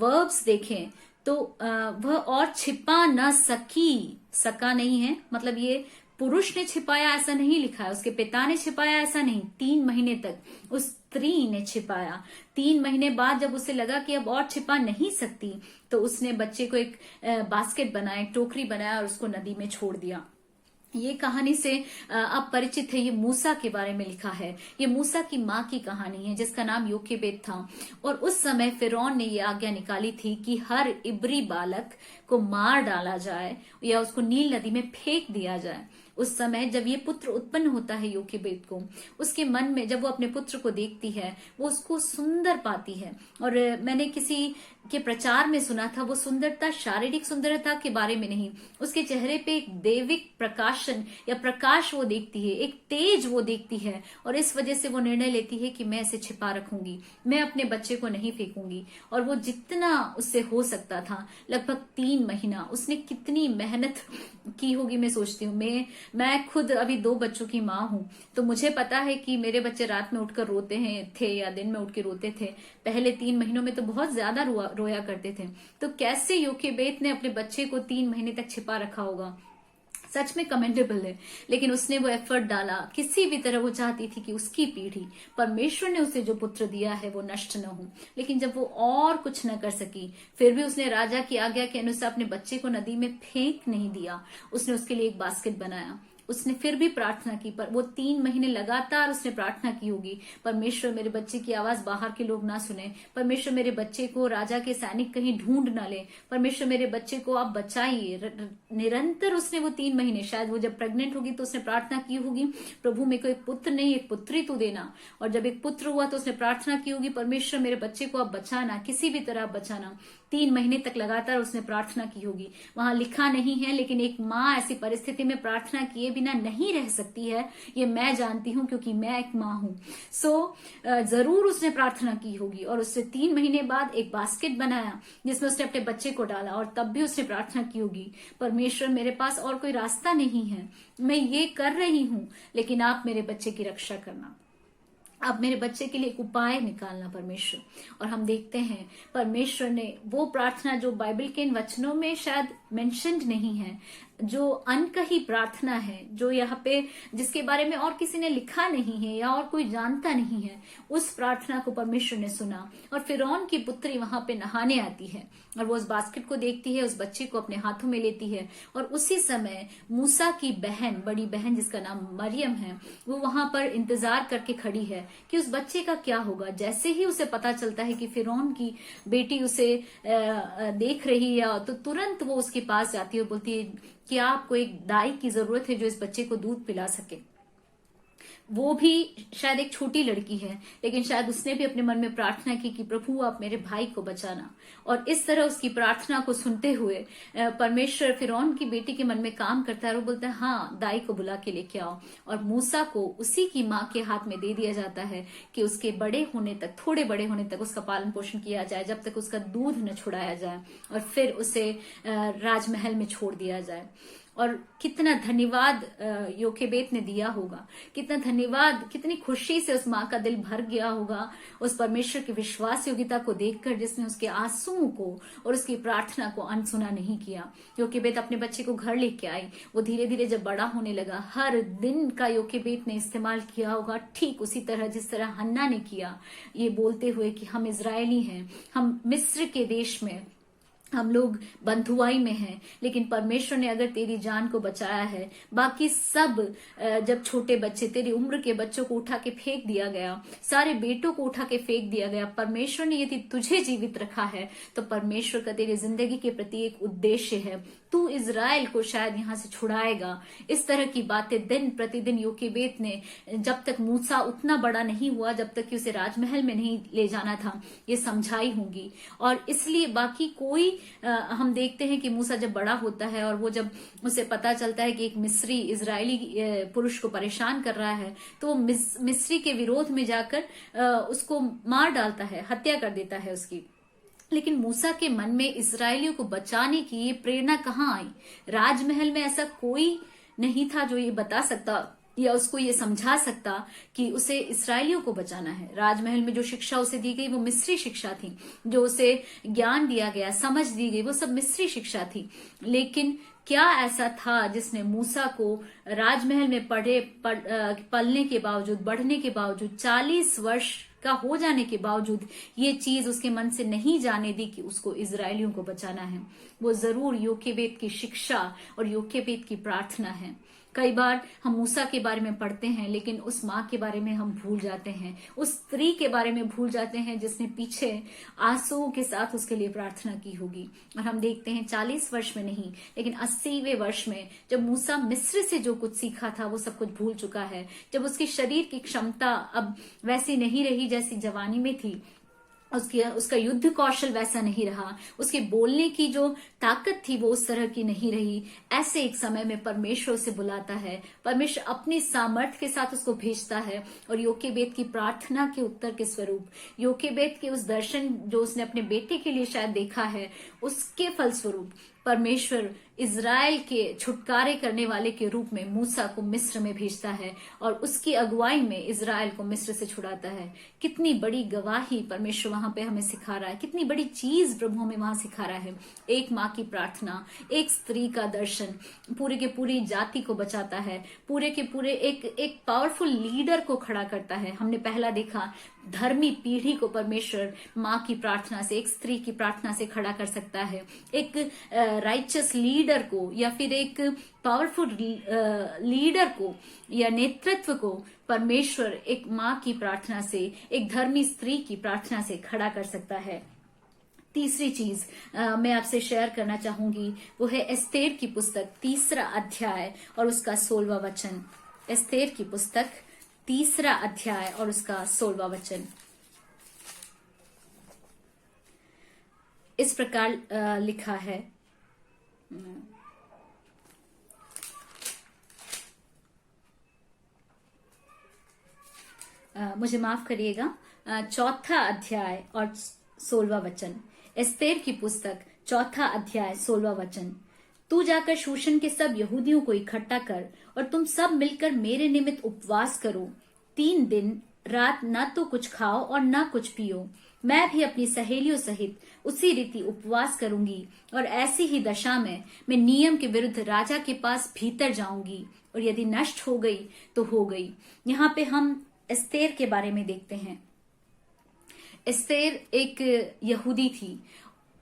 वर्ब्स देखें तो वह और छिपा न सकी, सका नहीं है, मतलब ये पुरुष ने छिपाया ऐसा नहीं लिखा है, उसके पिता ने छिपाया ऐसा नहीं, 3 महीने तक उस स्त्री ने छिपाया। 3 महीने बाद जब उसे लगा कि अब और छिपा नहीं सकती, तो उसने बच्चे को एक बास्केट बनाया, टोकरी बनाया और उसको नदी में छोड़ दिया। ये कहानी से आप परिचित है, ये मूसा के बारे में लिखा है। ये मूसा की माँ की कहानी है जिसका नाम योकेबेद था। और उस समय फिरौन ने ये आज्ञा निकाली थी कि हर इब्री बालक को मार डाला जाए या उसको नील नदी में फेंक दिया जाए। उस समय जब ये पुत्र उत्पन्न होता है योकेबेद को, उसके मन में जब वो अपने पुत्र को देखती है, वो उसको सुंदर पाती है। और मैंने किसी के प्रचार में सुना था, वो सुंदरता शारीरिक सुंदरता के बारे में नहीं, उसके चेहरे पे एक दैविक प्रकाशन या प्रकाश वो देखती है, एक तेज वो देखती है, और इस वजह से वो निर्णय लेती है कि मैं इसे छिपा रखूंगी, मैं अपने बच्चे को नहीं फेंकूंगी। और वो जितना उससे हो सकता था, लगभग 3 महीना उसने कितनी मेहनत की होगी, मैं सोचती हूँ। मैं खुद अभी 2 बच्चों की माँ हूं, तो मुझे पता है कि मेरे बच्चे रात में उठकर रोते थे या दिन में उठ के रोते थे। पहले 3 महीनों में तो बहुत ज्यादा रोया करते थे। तो कैसे योकेबेद ने अपने बच्चे को 3 महीने तक छिपा रखा होगा, सच में कमेंडेबल है। लेकिन उसने वो एफर्ट डाला, किसी भी तरह वो चाहती थी कि उसकी पीढ़ी, परमेश्वर ने उसे जो पुत्र दिया है वो नष्ट न हो। लेकिन जब वो और कुछ न कर सकी, फिर भी उसने राजा की आज्ञा के अनुसार अपने बच्चे को नदी में फेंक नहीं दिया। उसने उसके लिए एक बास्केट बनाया। उसने फिर भी प्रार्थना की, पर वो 3 महीने लगातार उसने प्रार्थना की होगी, परमेश्वर मेरे बच्चे की आवाज बाहर के लोग ना सुने, परमेश्वर मेरे बच्चे को राजा के सैनिक कहीं ढूंढ ना ले, परमेश्वर मेरे बच्चे को आप बचाइए। निरंतर उसने वो 3 महीने, शायद वो जब प्रेग्नेंट होगी तो उसने प्रार्थना की होगी, प्रभु मेरे को एक पुत्र नहीं एक पुत्री तू देना। और जब एक पुत्र हुआ तो उसने प्रार्थना की होगी, परमेश्वर मेरे बच्चे को आप बचाना, किसी भी तरह बचाना। 3 महीने तक लगातार उसने प्रार्थना की होगी। वहां लिखा नहीं है, लेकिन एक माँ ऐसी परिस्थिति में प्रार्थना किए बिना नहीं रह सकती है, ये मैं जानती हूँ, क्योंकि मैं एक माँ हूं। जरूर उसने प्रार्थना की होगी। और उससे 3 महीने बाद एक बास्केट बनाया जिसमें उसने अपने बच्चे को डाला, और तब भी उसने प्रार्थना की होगी, परमेश्वर मेरे पास और कोई रास्ता नहीं है, मैं ये कर रही हूं, लेकिन आप मेरे बच्चे की रक्षा करना, अब मेरे बच्चे के लिए एक उपाय निकालना परमेश्वर। और हम देखते हैं परमेश्वर ने वो प्रार्थना जो बाइबल के इन वचनों में शायद मेंशन्ड नहीं है, जो अनकही प्रार्थना है, जो यहाँ पे जिसके बारे में और किसी ने लिखा नहीं है या और कोई जानता नहीं है, उस प्रार्थना को परमेश्वर ने सुना। और फिरौन की पुत्री वहां पे नहाने आती है और वो उस बास्केट को देखती है, उस बच्चे को अपने हाथों में लेती है। और उसी समय मूसा की बहन, बड़ी बहन जिसका नाम मरियम है, वो वहां पर इंतजार करके खड़ी है कि उस बच्चे का क्या होगा। जैसे ही उसे पता चलता है कि फिरौन की बेटी उसे देख रही है, तो तुरंत वो उसके पास जाती है और बोलती है कि आपको एक दाई की जरूरत है जो इस बच्चे को दूध पिला सके। वो भी शायद एक छोटी लड़की है, लेकिन शायद उसने भी अपने मन में प्रार्थना की कि प्रभु आप मेरे भाई को बचाना। और इस तरह उसकी प्रार्थना को सुनते हुए परमेश्वर फिरौन की बेटी के मन में काम करता है और वो बोलता है हाँ दाई को बुला के लेके आओ। और मूसा को उसी की माँ के हाथ में दे दिया जाता है कि उसके बड़े होने तक, थोड़े बड़े होने तक उसका पालन पोषण किया जाए, जब तक उसका दूध न छुड़ाया जाए, और फिर उसे राजमहल में छोड़ दिया जाए। और कितना धन्यवाद योकेबेद ने दिया होगा, कितना धन्यवाद, कितनी खुशी से उस माँ का दिल भर गया होगा उस परमेश्वर की विश्वास योग्यता को देखकर, जिसने उसके आंसुओं को और उसकी प्रार्थना को अनसुना नहीं किया। योकेबेद अपने बच्चे को घर लेके आई। वो धीरे धीरे जब बड़ा होने लगा, हर दिन का योकेबेद ने इस्तेमाल किया होगा, ठीक उसी तरह जिस तरह हन्ना ने किया, ये बोलते हुए कि हम इजरायली हैं, हम मिस्र के देश में, हम लोग बंधुआई में हैं, लेकिन परमेश्वर ने अगर तेरी जान को बचाया है, बाकी सब जब छोटे बच्चे, तेरी उम्र के बच्चों को उठा के फेंक दिया गया, सारे बेटों को उठा के फेंक दिया गया, परमेश्वर ने यदि तुझे जीवित रखा है तो परमेश्वर का तेरी जिंदगी के प्रति एक उद्देश्य है, तू इजराइल को शायद यहाँ से छुड़ाएगा। इस तरह की बातें दिन प्रतिदिन योकेबेद ने, जब तक मूसा उतना बड़ा नहीं हुआ, जब तक कि उसे राजमहल में नहीं ले जाना था, ये समझाई होंगी। और इसलिए बाकी कोई हम देखते हैं कि मूसा जब बड़ा होता है और वो जब उसे पता चलता है कि एक मिस्री इजरायली पुरुष को परेशान कर रहा है, तो वो मिस्री के विरोध में जाकर उसको मार डालता है, हत्या कर देता है उसकी। लेकिन मूसा के मन में इजरायलियों को बचाने की ये प्रेरणा कहाँ आई? राजमहल में ऐसा कोई नहीं था जो ये बता सकता या उसको ये समझा सकता कि उसे इसराइलियों को बचाना है। राजमहल में जो शिक्षा उसे दी गई वो मिस्री शिक्षा थी, जो उसे ज्ञान दिया गया, समझ दी गई, वो सब मिस्री शिक्षा थी। लेकिन क्या ऐसा था जिसने मूसा को राजमहल में पलने के बावजूद, बढ़ने के बावजूद, 40 वर्ष का हो जाने के बावजूद ये चीज उसके मन से नहीं जाने दी कि उसको इजरायलियों को बचाना है? वो जरूर योकेबेद की शिक्षा और योकेबेद की प्रार्थना है। कई बार हम मूसा के बारे में पढ़ते हैं, लेकिन उस माँ के बारे में हम भूल जाते हैं, उस स्त्री के बारे में भूल जाते हैं जिसने पीछे आंसुओं के साथ उसके लिए प्रार्थना की होगी। और हम देखते हैं 40 वर्ष में नहीं, लेकिन 80वें वर्ष में जब मूसा मिस्र से जो कुछ सीखा था वो सब कुछ भूल चुका है, जब उसकी शरीर की क्षमता अब वैसी नहीं रही जैसी जवानी में थी, उसका युद्ध कौशल वैसा नहीं रहा, उसके बोलने की जो ताकत थी वो उस तरह की नहीं रही, ऐसे एक समय में परमेश्वर उसे बुलाता है। परमेश्वर अपने सामर्थ्य के साथ उसको भेजता है और योकेबेद की प्रार्थना के उत्तर के स्वरूप, योकेबेद के उस दर्शन जो उसने अपने बेटे के लिए शायद देखा है, उसके फलस्वरूप परमेश्वर इज़राइल के छुटकारे करने वाले के रूप में मूसा को मिस्र में भेजता है और उसकी अगुवाई में इज़राइल को मिस्र से छुड़ाता है। कितनी बड़ी गवाही परमेश्वर वहां पे हमें सिखा रहा है, कितनी बड़ी चीज प्रभु हमें वहां सिखा रहा है। एक माँ की प्रार्थना, एक स्त्री का दर्शन पूरे के पूरी जाति को बचाता है, पूरे के पूरे एक पावरफुल लीडर को खड़ा करता है। हमने पहला देखा धर्मी पीढ़ी को परमेश्वर माँ की प्रार्थना से, एक स्त्री की प्रार्थना से खड़ा कर सकता है। एक राइचस लीडर को या फिर एक पावरफुल लीडर को या नेतृत्व को परमेश्वर एक माँ की प्रार्थना से, एक धर्मी स्त्री की प्रार्थना से खड़ा कर सकता है। तीसरी चीज मैं आपसे शेयर करना चाहूंगी वो है एस्तेर की पुस्तक 3 अध्याय और उसका 16वां वचन। एस्तेर की पुस्तक 3 अध्याय और उसका 16वां वचन इस प्रकार लिखा है। मुझे माफ करिएगा, 4 अध्याय और 16वां वचन। एस्तेर की पुस्तक 4 अध्याय 16वां वचन। तू जाकर शूशन के सब यहूदियों को इकट्ठा कर और तुम सब मिलकर मेरे निमित्त उपवास करो। 3 दिन रात न तो कुछ खाओ और न कुछ पियो। मैं भी अपनी सहेलियों सहित उसी रीति उपवास करूंगी और ऐसी ही दशा में मैं नियम के विरुद्ध राजा के पास भीतर जाऊंगी और यदि नष्ट हो गई तो हो गई। यहाँ पे हम एस्तेर के बारे में देखते हैं। एस्तेर एक यहूदी थी।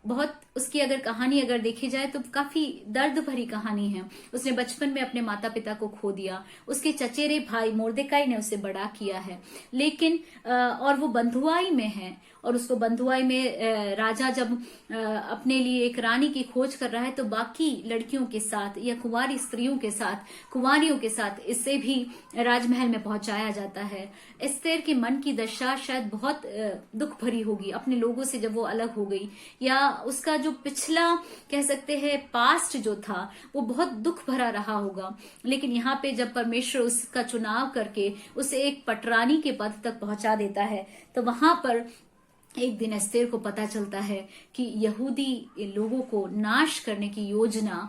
बहुत उसकी अगर कहानी अगर देखी जाए तो काफी दर्द भरी कहानी है। उसने बचपन में अपने माता पिता को खो दिया। उसके चचेरे भाई मोर्देकाई ने उसे बड़ा किया है, लेकिन और वो बंधुआई में है और उसको बंधुआई में राजा जब अपने लिए एक रानी की खोज कर रहा है तो बाकी लड़कियों के साथ या कुंवारी स्त्रियों के साथ, कुंवारियों के साथ इसे भी राजमहल में पहुंचाया जाता है। एस्तेर के मन की दशा शायद बहुत दुख भरी होगी अपने लोगों से जब वो अलग हो गई, या उसका जो पिछला कह सकते हैं पास्ट जो था वो बहुत दुख भरा रहा होगा। लेकिन यहाँ पे जब परमेश्वर उसका चुनाव करके उसे एक पटरानी के पद तक पहुंचा देता है तो वहां पर एक दिन एस्तेर को पता चलता है कि यहूदी लोगों को नाश करने की योजना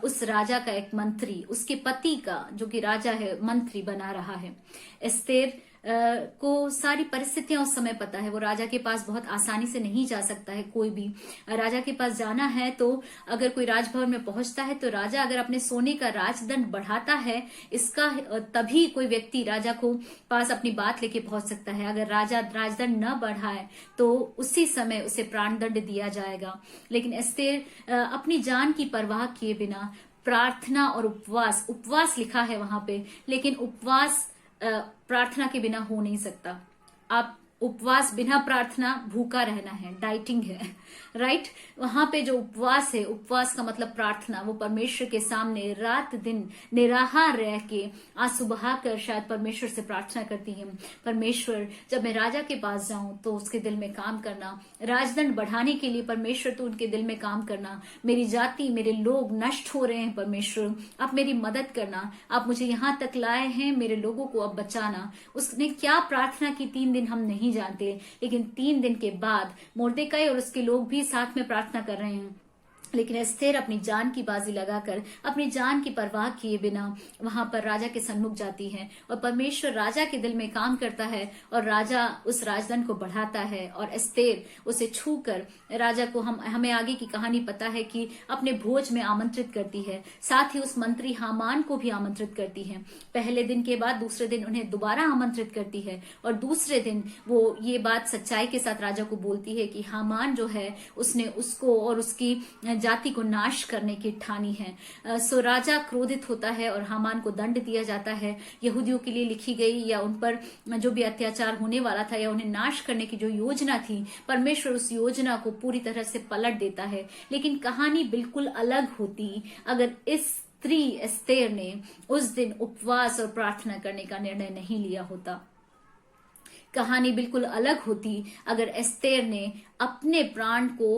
उस राजा का एक मंत्री, उसके पति का जो कि राजा है, मंत्री बना रहा है। एस्तेर को सारी परिस्थितियां उस समय पता है। वो राजा के पास बहुत आसानी से नहीं जा सकता है। कोई भी राजा के पास जाना है तो अगर कोई राजभवन में पहुंचता है तो राजा अगर अपने सोने का राजदंड बढ़ाता है, इसका तभी कोई व्यक्ति राजा को पास अपनी बात लेके पहुंच सकता है। अगर राजा राजदंड न बढ़ाए तो उसी समय उसे प्राणदंड दिया जाएगा। लेकिन एस्तेर अपनी जान की परवाह किए बिना प्रार्थना और उपवास लिखा है वहां पे, लेकिन उपवास प्रार्थना के बिना हो नहीं सकता। आप उपवास बिना प्रार्थना भूखा रहना है, डाइटिंग है, राइट। वहां पे जो उपवास है, उपवास का मतलब प्रार्थना, वो परमेश्वर के सामने रात दिन निराहार रह के आंसू बहाकर शायद परमेश्वर से प्रार्थना करती है, परमेश्वर जब मैं राजा के पास जाऊं तो उसके दिल में काम करना, राजदंड बढ़ाने के लिए परमेश्वर तो उनके दिल में काम करना, मेरी जाति मेरे लोग नष्ट हो रहे हैं परमेश्वर, आप मेरी मदद करना, आप मुझे यहां तक लाए हैं, मेरे लोगों को अब बचाना। उसने क्या प्रार्थना की 3 दिन हम नहीं जानते, लेकिन 3 दिन के बाद मोर्देकाई और उसके लोग भी साथ में प्रार्थना कर रहे हैं, लेकिन एस्थेर अपनी जान की बाजी लगाकर, अपनी जान की परवाह किए बिना वहां पर राजा के सन्मुख जाती है, और परमेश्वर राजा के दिल में काम करता है और राजा उस राजदंड को बढ़ाता है, और एस्थेर उसे छूकर राजा को, हमें आगे की कहानी पता है कि अपने भोज में आमंत्रित करती है, साथ ही उस मंत्री हामान को भी आमंत्रित करती है। पहले दिन के बाद दूसरे दिन उन्हें दोबारा आमंत्रित करती है, और दूसरे दिन वो ये बात सच्चाई के साथ राजा को बोलती है कि हामान जो है उसने उसको और उसकी जाति को नाश करने की ठानी है। सो राजा क्रोधित होता है और हामान को दंड दिया जाता है। यहूदियों के लिए लिखी गई या उन पर जो भी अत्याचार होने वाला था या उन्हें नाश करने की जो योजना थी, परमेश्वर उस योजना को पूरी तरह से पलट देता है। लेकिन कहानी बिल्कुल अलग होती अगर इस स्त्री एस्थेर ने उस दिन उपवास और प्रार्थना करने का निर्णय नहीं लिया होता। कहानी बिल्कुल अलग होती अगर एस्थेर ने अपने प्राण को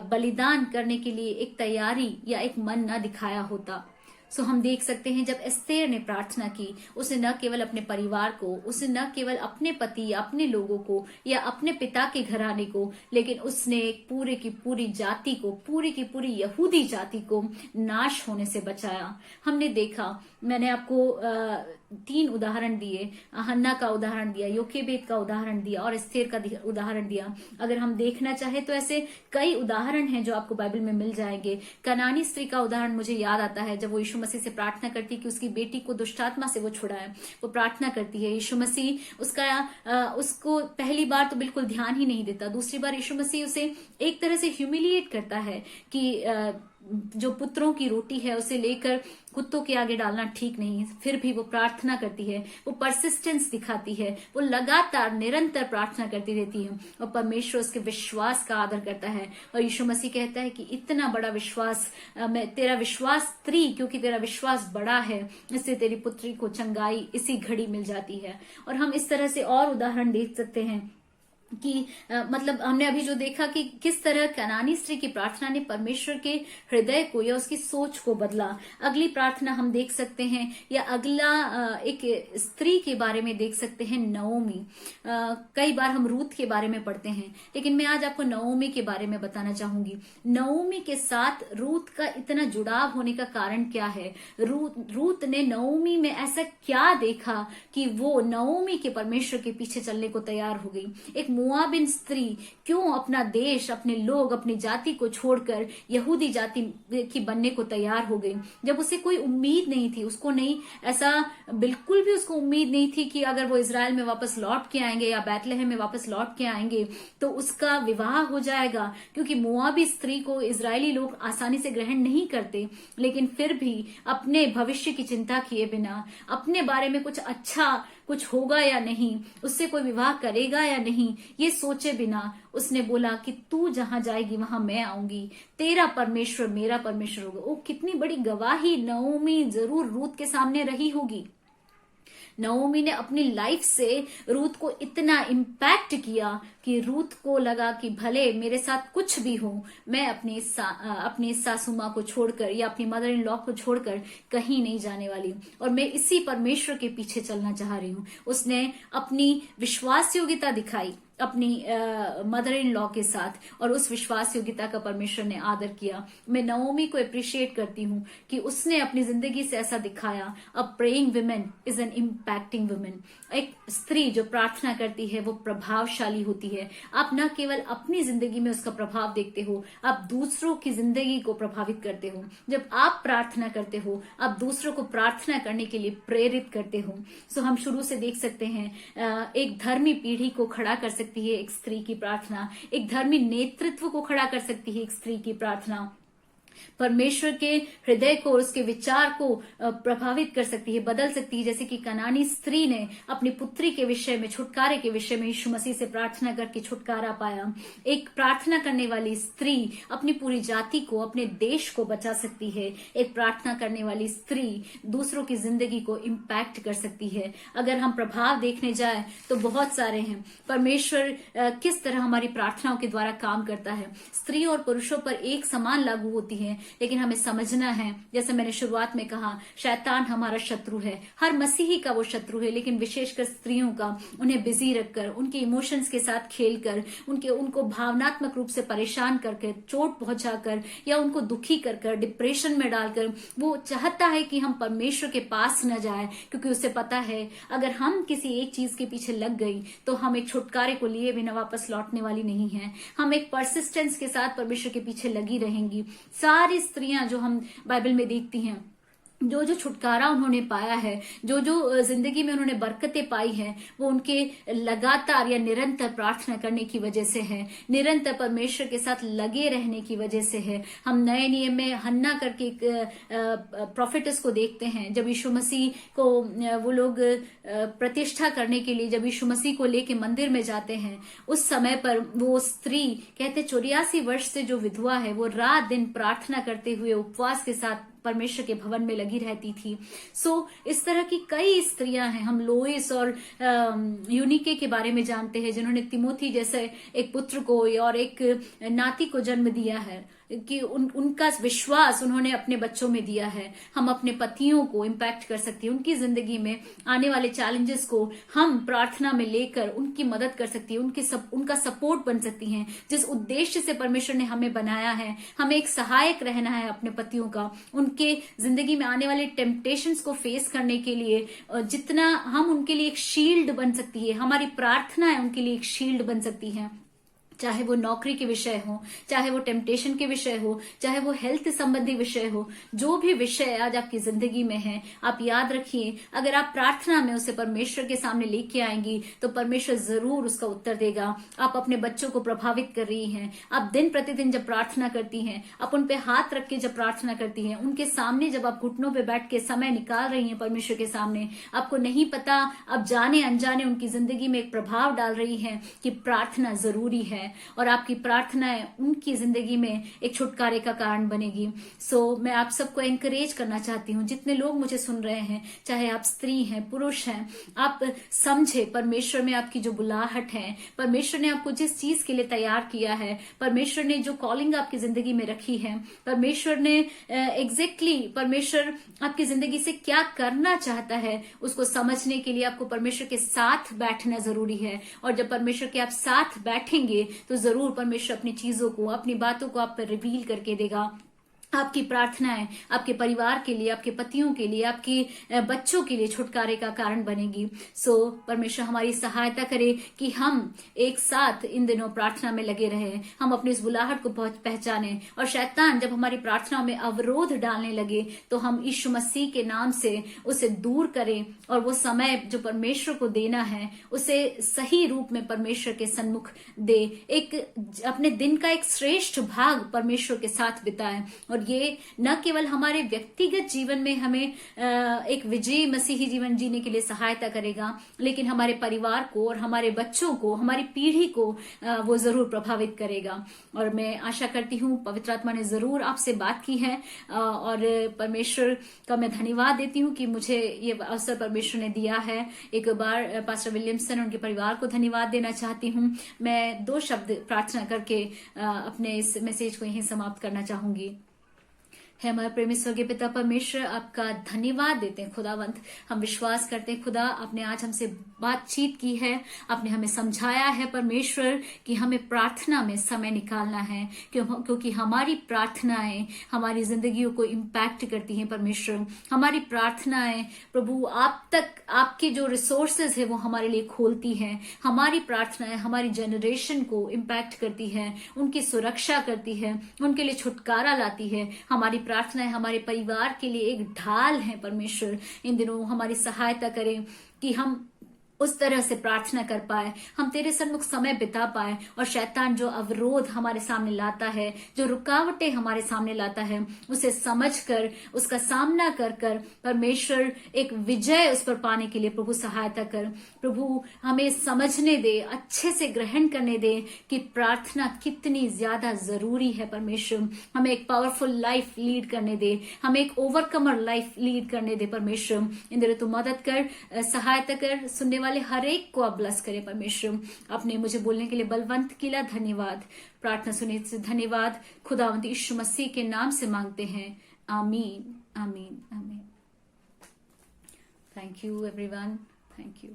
बलिदान करने के लिए एक तैयारी या एक मन न दिखाया होता। सो हम देख सकते हैं जब एस्थेर ने प्रार्थना की, उसने न केवल अपने परिवार को, उसने न केवल अपने पति या अपने लोगों को या अपने पिता के घराने को, लेकिन उसने पूरे की पूरी जाति को, पूरी की पूरी यहूदी जाति को नाश होने से बचाया। हमने देखा, मैंने आपको 3 उदाहरण दिए, हन्ना का उदाहरण दिया, योकेबेद का उदाहरण दिया और एस्थेर का उदाहरण दिया। अगर हम देखना चाहे तो ऐसे कई उदाहरण हैं जो आपको बाइबल में मिल जाएंगे। कनानी स्त्री का उदाहरण मुझे याद आता है, जब वो यीशु मसीह से प्रार्थना करती कि उसकी बेटी को दुष्टात्मा से वो छुड़ाए। वो प्रार्थना करती है, यीशु मसीह उसको पहली बार तो बिल्कुल ध्यान ही नहीं देता, दूसरी बार यीशु मसीह उसे एक तरह से ह्यूमिलिएट करता है कि जो पुत्रों की रोटी है उसे लेकर कुत्तों के आगे डालना ठीक नहीं है। फिर भी वो प्रार्थना करती है, वो परसिस्टेंस दिखाती है, वो लगातार निरंतर प्रार्थना करती रहती है और परमेश्वर उसके विश्वास का आदर करता है। और यीशु मसीह कहता है कि इतना बड़ा विश्वास, तेरा विश्वास स्त्री, क्योंकि तेरा विश्वास बड़ा है, इससे तेरी पुत्री को चंगाई इसी घड़ी मिल जाती है। और हम इस तरह से और उदाहरण देख सकते हैं कि मतलब हमने अभी जो देखा कि किस तरह कनानी स्त्री की प्रार्थना ने परमेश्वर के हृदय को या उसकी सोच को बदला। अगली प्रार्थना हम देख सकते हैं, या अगला एक स्त्री के बारे में देख सकते हैं, नओमी। कई बार हम रूत के बारे में पढ़ते हैं, लेकिन मैं आज आपको नओमी के बारे में बताना चाहूंगी। नओमी के साथ रूत का इतना जुड़ाव होने का कारण क्या है? रूत ने नओमी में ऐसा क्या देखा कि वो नओमी के परमेश्वर के पीछे चलने को तैयार हो गई? एक मोआबिन स्त्री क्यों अपना देश, अपने लोग, अपनी जाति को छोड़कर यहूदी जाति की बनने को तैयार हो गई, जब उसे कोई उम्मीद नहीं थी? उसको नहीं, ऐसा बिल्कुल भी उसको उम्मीद नहीं थी कि अगर वो इजराइल में वापस लौट के आएंगे या बैतलहम में वापस लौट के आएंगे तो उसका विवाह हो जाएगा, क्योंकि मोआबी स्त्री को इजरायली लोग आसानी से ग्रहण नहीं करते। लेकिन फिर भी अपने भविष्य की चिंता किए बिना, अपने बारे में कुछ अच्छा कुछ होगा या नहीं, उससे कोई विवाह करेगा या नहीं, ये सोचे बिना उसने बोला कि तू जहां जाएगी वहां मैं आऊंगी, तेरा परमेश्वर मेरा परमेश्वर होगा। ओ, कितनी बड़ी गवाही नओमी जरूर रूत के सामने रही होगी। नओमी ने अपनी लाइफ से रूत को इतना इम्पैक्ट किया कि रूत को लगा कि भले मेरे साथ कुछ भी हो, मैं अपनी सासू माँ को छोड़कर या अपनी मदर इन लॉ को छोड़कर कहीं नहीं जाने वाली, और मैं इसी परमेश्वर के पीछे चलना चाह रही हूँ। उसने अपनी विश्वास योग्यता दिखाई अपनी मदर इन लॉ के साथ, और उस विश्वास योग्यता का परमेश्वर ने आदर किया। मैं नओमी को अप्रिशिएट करती हूँ कि उसने अपनी जिंदगी से ऐसा दिखाया। A praying women is an impacting women. एक स्त्री जो प्रार्थना करती है वो प्रभावशाली होती है। आप न केवल अपनी जिंदगी में उसका प्रभाव देखते हो, आप दूसरों की जिंदगी को प्रभावित करते हो। जब आप प्रार्थना करते हो, आप दूसरों को प्रार्थना करने के लिए प्रेरित करते हो। सो हम शुरू से देख सकते हैं, एक धर्मी पीढ़ी को खड़ा कर सकती है एक स्त्री की प्रार्थना, एक धर्मी नेतृत्व को खड़ा कर सकती है एक स्त्री की प्रार्थना। परमेश्वर के हृदय को, उसके विचार को प्रभावित कर सकती है, बदल सकती है। जैसे कि कनानी स्त्री ने अपनी पुत्री के विषय में, छुटकारे के विषय में यीशु मसीह से प्रार्थना करके छुटकारा पाया। एक प्रार्थना करने वाली स्त्री अपनी पूरी जाति को, अपने देश को बचा सकती है। एक प्रार्थना करने वाली स्त्री दूसरों की जिंदगी को इम्पैक्ट कर सकती है। अगर हम प्रभाव देखने जाए तो बहुत सारे हैं। परमेश्वर किस तरह हमारी प्रार्थनाओं के द्वारा काम करता है। स्त्री और पुरुषों पर एक समान लागू होती है, लेकिन हमें समझना है, जैसे मैंने शुरुआत में कहा, शैतान हमारा शत्रु है, हर मसीही का वो शत्रु है, लेकिन विशेषकर स्त्रियों का। उन्हें बिजी रखकर, उनके इमोशंस के साथ खेलकर, उनको भावनात्मक रूप से परेशान करके, चोट पहुंचाकर या उनको दुखी कर डिप्रेशन में डालकर वो चाहता है कि हम परमेश्वर के पास न जाए, क्योंकि उसे पता है अगर हम किसी एक चीज के पीछे लग गई तो हम एक छुटकारे को लिए बिना वापस लौटने वाली नहीं है। हम एक परसिस्टेंस के साथ परमेश्वर के पीछे लगी रहेंगी। सारी स्त्रियां जो हम बाइबल में देखती हैं, जो जो छुटकारा उन्होंने पाया है, जो जो जिंदगी में उन्होंने बरकतें पाई हैं, वो उनके लगातार या निरंतर प्रार्थना करने की वजह से है, निरंतर परमेश्वर के साथ लगे रहने की वजह से है। हम नए नियम में हन्ना करके एक प्रोफेटस को देखते हैं। जब यीशु मसीह को वो लोग प्रतिष्ठा करने के लिए, जब यीशु मसीह को लेके मंदिर में जाते हैं, उस समय पर वो स्त्री, कहते 84 वर्ष से जो विधवा है, वो रात दिन प्रार्थना करते हुए उपवास के साथ परमेश्वर के भवन में लगी रहती थी। इस तरह की कई स्त्रियां हैं। हम लोइस और यूनिके के बारे में जानते हैं, जिन्होंने तिमोथी जैसे एक पुत्र को और एक नाती को जन्म दिया है, कि उनका विश्वास उन्होंने अपने बच्चों में दिया है। हम अपने पतियों को इम्पैक्ट कर सकते हैं, उनकी जिंदगी में आने वाले चैलेंजेस को हम प्रार्थना में लेकर उनकी मदद कर सकती है, उनका सपोर्ट बन सकती हैं। जिस उद्देश्य से परमेश्वर ने हमें बनाया है, हमें एक सहायक रहना है अपने पतियों का, उनके जिंदगी में आने वाले टेम्पटेशंस को फेस करने के लिए। जितना हम उनके लिए एक शील्ड बन सकती है, हमारी प्रार्थना है उनके लिए एक शील्ड बन सकती है। चाहे वो नौकरी के विषय हो, चाहे वो टेम्पटेशन के विषय हो, चाहे वो हेल्थ संबंधी विषय हो, जो भी विषय आज आपकी जिंदगी में है, आप याद रखिए, अगर आप प्रार्थना में उसे परमेश्वर के सामने लेके आएंगी तो परमेश्वर जरूर उसका उत्तर देगा। आप अपने बच्चों को प्रभावित कर रही हैं, आप दिन प्रतिदिन जब प्रार्थना करती हैं, आप उन पे हाथ रख के जब प्रार्थना करती हैं, उनके सामने जब आप घुटनों पे बैठ के समय निकाल रही हैं परमेश्वर के सामने, आपको नहीं पता, आप जाने अनजाने उनकी जिंदगी में एक प्रभाव डाल रही हैं कि प्रार्थना जरूरी है, और आपकी प्रार्थनाएं उनकी जिंदगी में एक छुटकारे का कारण बनेगी। मैं आप सबको एनकरेज करना चाहती हूँ, जितने लोग मुझे सुन रहे हैं, चाहे आप स्त्री हैं, पुरुष हैं, आप समझे परमेश्वर में आपकी जो बुलाहट है, परमेश्वर ने आपको जिस चीज के लिए तैयार किया है, परमेश्वर ने जो कॉलिंग आपकी जिंदगी में रखी है, परमेश्वर ने एग्जैक्टली परमेश्वर आपकी जिंदगी से क्या करना चाहता है, उसको समझने के लिए आपको परमेश्वर के साथ बैठना जरूरी है। और जब परमेश्वर के आप साथ बैठेंगे तो जरूर परमेश्वर अपनी चीजों को, अपनी बातों को आप पर रिवील करके देगा। आपकी प्रार्थनाएं आपके परिवार के लिए, आपके पतियों के लिए, आपके बच्चों के लिए छुटकारे का कारण बनेगी। परमेश्वर हमारी सहायता करे कि हम एक साथ इन दिनों प्रार्थना में लगे रहे, हम अपनी इस बुलाहट को पहचाने, और शैतान जब हमारी प्रार्थना में अवरोध डालने लगे तो हम यीशु मसीह के नाम से उसे दूर करें, और वो समय जो परमेश्वर को देना है उसे सही रूप में परमेश्वर के सन्मुख दे। एक अपने दिन का एक श्रेष्ठ भाग परमेश्वर के साथ बिताएं, और ये न केवल हमारे व्यक्तिगत जीवन में हमें एक विजयी मसीही जीवन जीने के लिए सहायता करेगा, लेकिन हमारे परिवार को और हमारे बच्चों को, हमारी पीढ़ी को वो जरूर प्रभावित करेगा। और मैं आशा करती हूँ पवित्र आत्मा ने जरूर आपसे बात की है, और परमेश्वर का मैं धन्यवाद देती हूँ कि मुझे ये अवसर परमेश्वर ने दिया है। एक बार पास्टर विलियमसन, उनके परिवार को धन्यवाद देना चाहती हूँ। मैं 2 शब्द प्रार्थना करके अपने इस मैसेज को यहीं समाप्त करना चाहूंगी। है हमारे प्रेमी स्वर्गीय पिता परमेश्वर, आपका धन्यवाद देते हैं खुदावंत। हम विश्वास करते हैं खुदा, आपने आज हमसे बातचीत की है, आपने हमें समझाया है परमेश्वर कि हमें प्रार्थना में समय निकालना है, क्योंकि हमारी प्रार्थनाएं हमारी जिंदगियों को इम्पैक्ट करती हैं परमेश्वर। हमारी प्रार्थनाएं प्रभु आप तक आपके जो रिसोर्सेज है वो हमारे लिए खोलती हैं। हमारी प्रार्थनाएं हमारी जनरेशन को इम्पैक्ट करती है, उनकी सुरक्षा करती है, उनके लिए छुटकारा लाती है। हमारी प्रार्थनाएं हमारे परिवार के लिए एक ढाल है परमेश्वर। इन दिनों हमारी सहायता करें कि हम उस तरह से प्रार्थना कर पाए, हम तेरे सन्मुख समय बिता पाए, और शैतान जो अवरोध हमारे सामने लाता है, जो रुकावटें हमारे सामने लाता है, उसे समझकर उसका सामना कर कर परमेश्वर एक विजय उस पर पाने के लिए प्रभु सहायता कर। प्रभु हमें समझने दे, अच्छे से ग्रहण करने दे कि प्रार्थना कितनी ज्यादा जरूरी है। परमेश्वर हमें एक पावरफुल लाइफ लीड करने दे, हमें एक ओवरकमर लाइफ लीड करने दे। परमेश्वर इंद्र तू मदद कर, सहायता कर, सुनने वाले हर एक को आप ब्लेस करें। परमेश्वर आपने मुझे बोलने के लिए बलवंत किया, धन्यवाद। प्रार्थना सुनने से धन्यवाद, खुदावंत यीशु मसीह के नाम से मांगते हैं, आमीन आमीन आमीन। Thank you everyone, thank you.